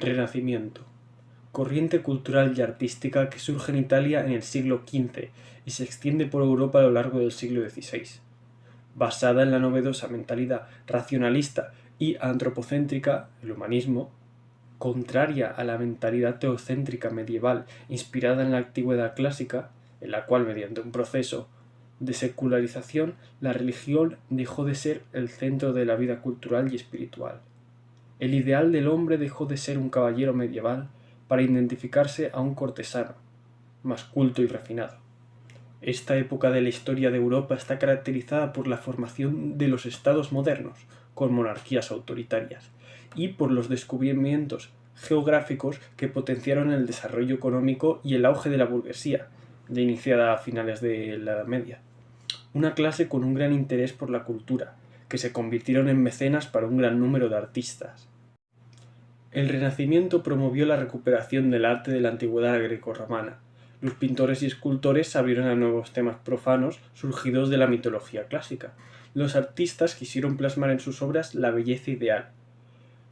Renacimiento. Corriente cultural y artística que surge en Italia en el siglo XV y se extiende por Europa a lo largo del siglo XVI. Basada en la novedosa mentalidad racionalista y antropocéntrica, el humanismo, contraria a la mentalidad teocéntrica medieval inspirada en la antigüedad clásica, en la cual mediante un proceso de secularización la religión dejó de ser el centro de la vida cultural y espiritual. El ideal del hombre dejó de ser un caballero medieval para identificarse a un cortesano, más culto y refinado. Esta época de la historia de Europa está caracterizada por la formación de los estados modernos, con monarquías autoritarias, y por los descubrimientos geográficos que potenciaron el desarrollo económico y el auge de la burguesía, ya iniciada a finales de la Edad Media. Una clase con un gran interés por la cultura, que se convirtieron en mecenas para un gran número de artistas. El Renacimiento promovió la recuperación del arte de la antigüedad grecorromana. Los pintores y escultores se abrieron a nuevos temas profanos surgidos de la mitología clásica. Los artistas quisieron plasmar en sus obras la belleza ideal,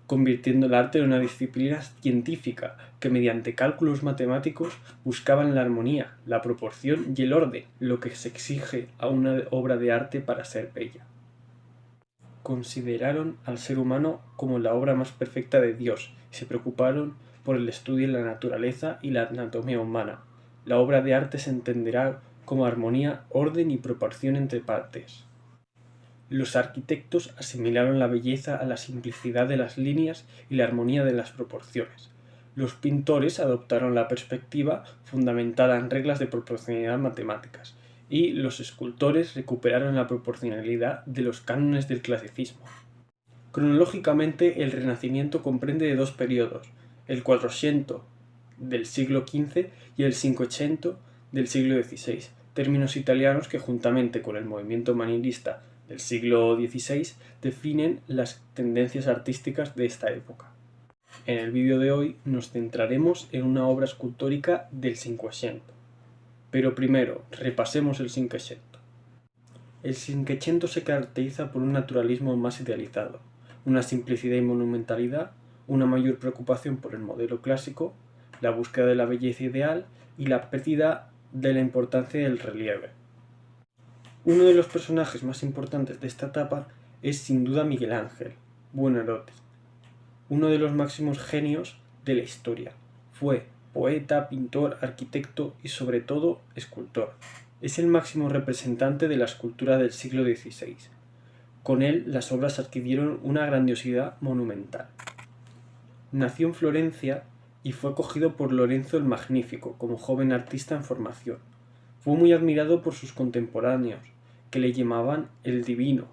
convirtiendo el arte en una disciplina científica que mediante cálculos matemáticos buscaban la armonía, la proporción y el orden, lo que se exige a una obra de arte para ser bella. Consideraron al ser humano como la obra más perfecta de Dios y se preocuparon por el estudio de la naturaleza y la anatomía humana. La obra de arte se entenderá como armonía, orden y proporción entre partes. Los arquitectos asimilaron la belleza a la simplicidad de las líneas y la armonía de las proporciones. Los pintores adoptaron la perspectiva fundamentada en reglas de proporcionalidad matemáticas, y los escultores recuperaron la proporcionalidad de los cánones del clasicismo. Cronológicamente, el Renacimiento comprende de dos periodos, el Quattrocento del siglo XV y el Cinquecento del siglo XVI, términos italianos que juntamente con el movimiento manierista del siglo XVI definen las tendencias artísticas de esta época. En el vídeo de hoy nos centraremos en una obra escultórica del Cinquecento. Pero primero, repasemos el Cinquecento. El Cinquecento se caracteriza por un naturalismo más idealizado, una simplicidad y monumentalidad, una mayor preocupación por el modelo clásico, la búsqueda de la belleza ideal y la pérdida de la importancia del relieve. Uno de los personajes más importantes de esta etapa es sin duda Miguel Ángel Buonarroti, uno de los máximos genios de la historia. Fue poeta, pintor, arquitecto y sobre todo escultor. Es el máximo representante de la escultura del siglo XVI. Con él las obras adquirieron una grandiosidad monumental. Nació en Florencia y fue acogido por Lorenzo el Magnífico como joven artista en formación. Fue muy admirado por sus contemporáneos, que le llamaban el Divino.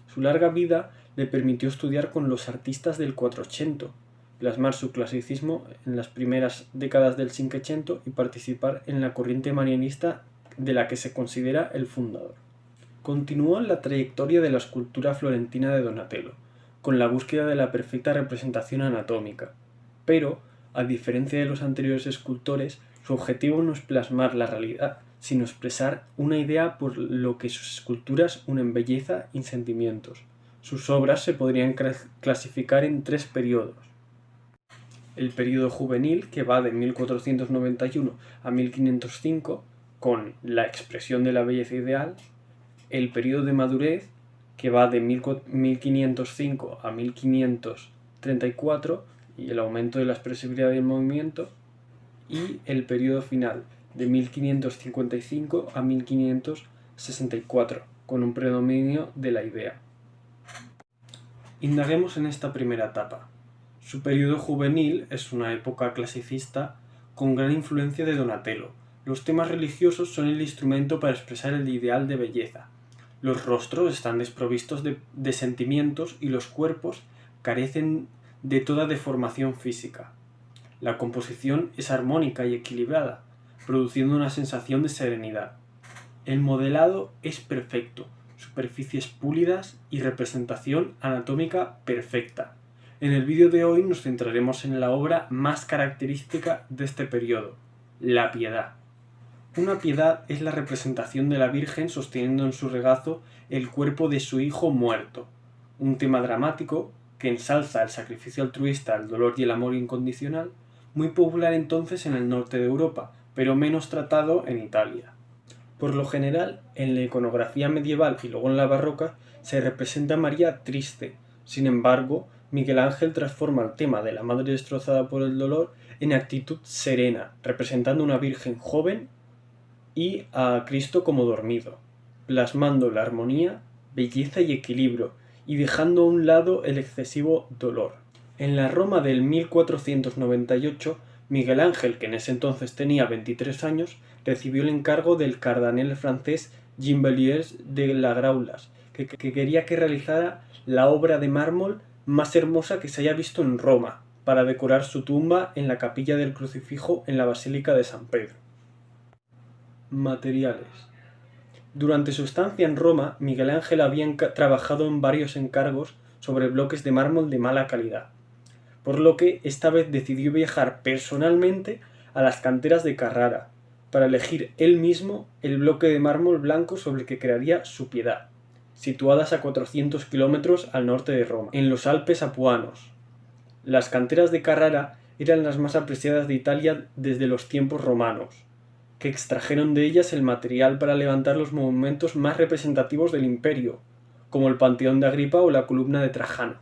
Su larga vida le permitió estudiar con los artistas del Quattrocento, plasmar su clasicismo en las primeras décadas del Cinquecento y participar en la corriente manierista de la que se considera el fundador. Continuó la trayectoria de la escultura florentina de Donatello, con la búsqueda de la perfecta representación anatómica, pero, a diferencia de los anteriores escultores, su objetivo no es plasmar la realidad, sino expresar una idea por lo que sus esculturas unen belleza y sentimientos. Sus obras se podrían clasificar en tres periodos. El periodo juvenil, que va de 1491 a 1505, con la expresión de la belleza ideal. El periodo de madurez, que va de 1505 a 1534, y el aumento de la expresividad del movimiento. Y el periodo final, de 1555 a 1564, con un predominio de la idea. Indaguemos en esta primera etapa. Su periodo juvenil es una época clasicista con gran influencia de Donatello. Los temas religiosos son el instrumento para expresar el ideal de belleza. Los rostros están desprovistos de sentimientos y los cuerpos carecen de toda deformación física. La composición es armónica y equilibrada, produciendo una sensación de serenidad. El modelado es perfecto, superficies pulidas y representación anatómica perfecta. En el vídeo de hoy nos centraremos en la obra más característica de este periodo, la Piedad. Una piedad es la representación de la Virgen sosteniendo en su regazo el cuerpo de su hijo muerto, un tema dramático que ensalza el sacrificio altruista, el dolor y el amor incondicional, muy popular entonces en el norte de Europa, pero menos tratado en Italia. Por lo general, en la iconografía medieval y luego en la barroca, se representa a María triste. Sin embargo, Miguel Ángel transforma el tema de la madre destrozada por el dolor en actitud serena, representando una Virgen joven y a Cristo como dormido, plasmando la armonía, belleza y equilibrio, y dejando a un lado el excesivo dolor. En la Roma del 1498, Miguel Ángel, que en ese entonces tenía 23 años, recibió el encargo del cardenal francés Jean Belliers de la Graulas, que quería que realizara la obra de mármol más hermosa que se haya visto en Roma, para decorar su tumba en la capilla del Crucifijo en la Basílica de San Pedro. Materiales. Durante su estancia en Roma, Miguel Ángel había trabajado en varios encargos sobre bloques de mármol de mala calidad, por lo que esta vez decidió viajar personalmente a las canteras de Carrara, para elegir él mismo el bloque de mármol blanco sobre el que crearía su Piedad, situadas a 400 kilómetros al norte de Roma, en los Alpes apuanos. Las canteras de Carrara eran las más apreciadas de Italia desde los tiempos romanos, que extrajeron de ellas el material para levantar los monumentos más representativos del imperio, como el Panteón de Agripa o la columna de Trajano.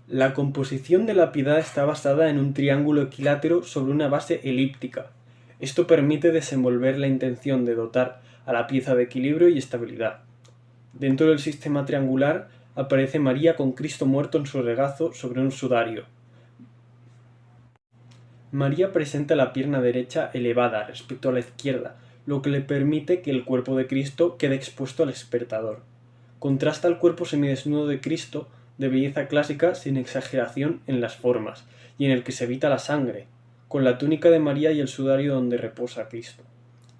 La composición de la Piedad está basada en un triángulo equilátero sobre una base elíptica. Esto permite desenvolver la intención de dotar a la pieza de equilibrio y estabilidad. Dentro del sistema triangular aparece María con Cristo muerto en su regazo sobre un sudario. María presenta la pierna derecha elevada respecto a la izquierda, lo que le permite que el cuerpo de Cristo quede expuesto al espectador. Contrasta el cuerpo semidesnudo de Cristo, de belleza clásica sin exageración en las formas, y en el que se evita la sangre, con la túnica de María y el sudario donde reposa Cristo,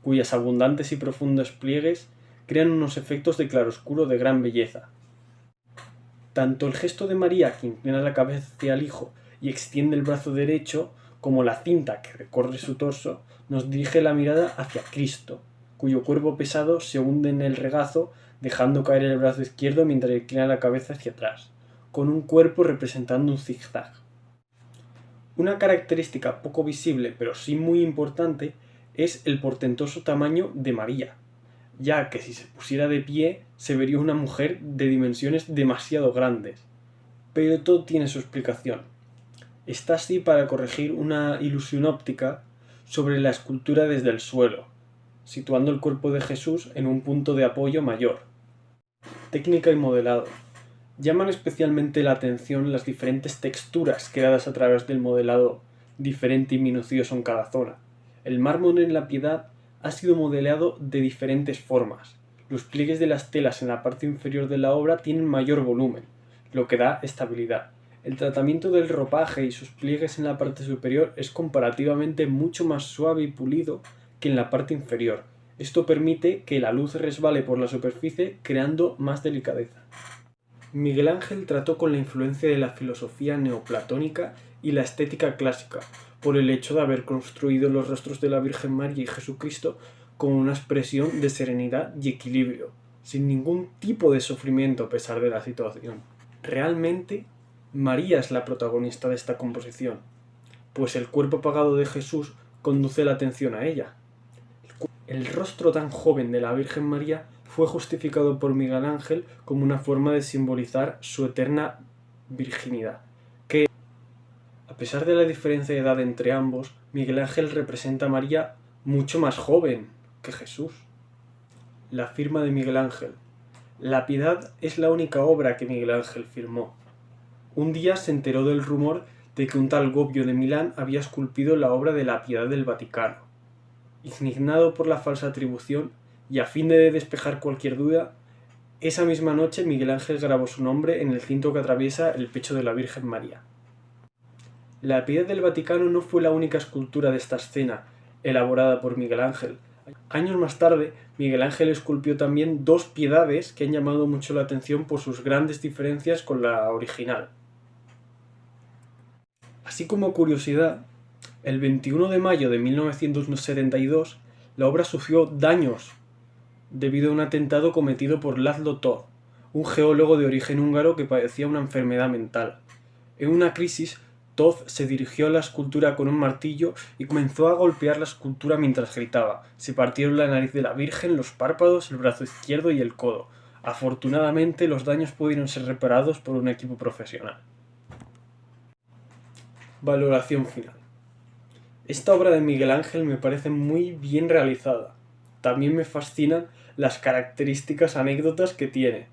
cuyas abundantes y profundos pliegues crean unos efectos de claroscuro de gran belleza. Tanto el gesto de María, que inclina la cabeza hacia el Hijo y extiende el brazo derecho, como la cinta que recorre su torso, nos dirige la mirada hacia Cristo, cuyo cuerpo pesado se hunde en el regazo, dejando caer el brazo izquierdo mientras inclina la cabeza hacia atrás, con un cuerpo representando un zigzag. Una característica poco visible, pero sí muy importante, es el portentoso tamaño de María, ya que si se pusiera de pie se vería una mujer de dimensiones demasiado grandes. Pero todo tiene su explicación. Está así para corregir una ilusión óptica sobre la escultura desde el suelo, situando el cuerpo de Jesús en un punto de apoyo mayor. Técnica y modelado. Llaman especialmente la atención las diferentes texturas creadas a través del modelado diferente y minucioso en cada zona. El mármol en la Piedad ha sido modelado de diferentes formas. Los pliegues de las telas en la parte inferior de la obra tienen mayor volumen, lo que da estabilidad. El tratamiento del ropaje y sus pliegues en la parte superior es comparativamente mucho más suave y pulido que en la parte inferior. Esto permite que la luz resbale por la superficie creando más delicadeza. Miguel Ángel trató con la influencia de la filosofía neoplatónica y la estética clásica, por el hecho de haber construido los rostros de la Virgen María y Jesucristo con una expresión de serenidad y equilibrio, sin ningún tipo de sufrimiento a pesar de la situación. Realmente, María es la protagonista de esta composición, pues el cuerpo apagado de Jesús conduce la atención a ella. El rostro tan joven de la Virgen María fue justificado por Miguel Ángel como una forma de simbolizar su eterna virginidad, que, a pesar de la diferencia de edad entre ambos, Miguel Ángel representa a María mucho más joven que Jesús. La firma de Miguel Ángel. La Piedad es la única obra que Miguel Ángel firmó. Un día se enteró del rumor de que un tal Gobbio de Milán había esculpido la obra de la Piedad del Vaticano. Indignado por la falsa atribución y a fin de despejar cualquier duda, esa misma noche Miguel Ángel grabó su nombre en el cinto que atraviesa el pecho de la Virgen María. La Piedad del Vaticano no fue la única escultura de esta escena elaborada por Miguel Ángel. Años más tarde, Miguel Ángel esculpió también dos piedades que han llamado mucho la atención por sus grandes diferencias con la original. Así como curiosidad, el 21 de mayo de 1972, la obra sufrió daños debido a un atentado cometido por Laszlo Toth, un geólogo de origen húngaro que padecía una enfermedad mental. En una crisis, Toth se dirigió a la escultura con un martillo y comenzó a golpear la escultura mientras gritaba. Se partieron la nariz de la Virgen, los párpados, el brazo izquierdo y el codo. Afortunadamente, los daños pudieron ser reparados por un equipo profesional. Valoración final. Esta obra de Miguel Ángel me parece muy bien realizada. También me fascinan las características anécdotas que tiene.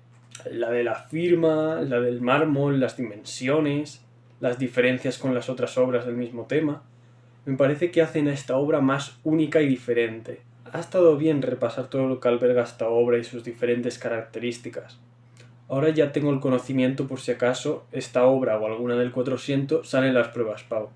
La de la firma, la del mármol, las dimensiones, las diferencias con las otras obras del mismo tema. Me parece que hacen a esta obra más única y diferente. Ha estado bien repasar todo lo que alberga esta obra y sus diferentes características. Ahora ya tengo el conocimiento por si acaso esta obra o alguna del 400 sale en las pruebas PAU.